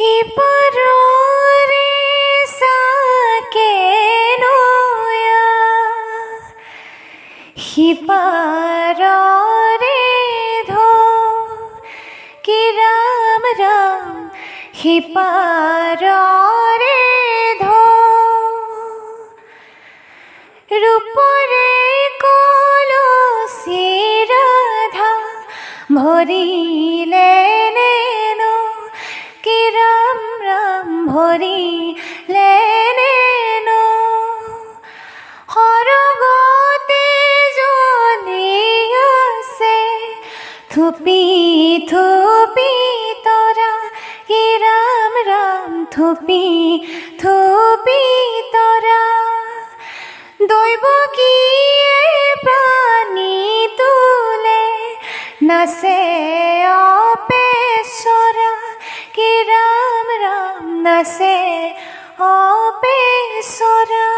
ইপররে সাকে নোয়া হিপাররে ধো কি রাম রাম হিপাররে ধো রূপরে কলসি রাধা ভরিলে নেনো কি রাম রাম ভরিলে নেনো হরগতে জ্বলিয়াছে থুপি থুপি তরা কি রাম রাম থুপি থুপি তরা দৈব কি প্রাণী তুলে নাসে অপেশ্বরা কি রাম রাম নাসে অপেশ্বরা।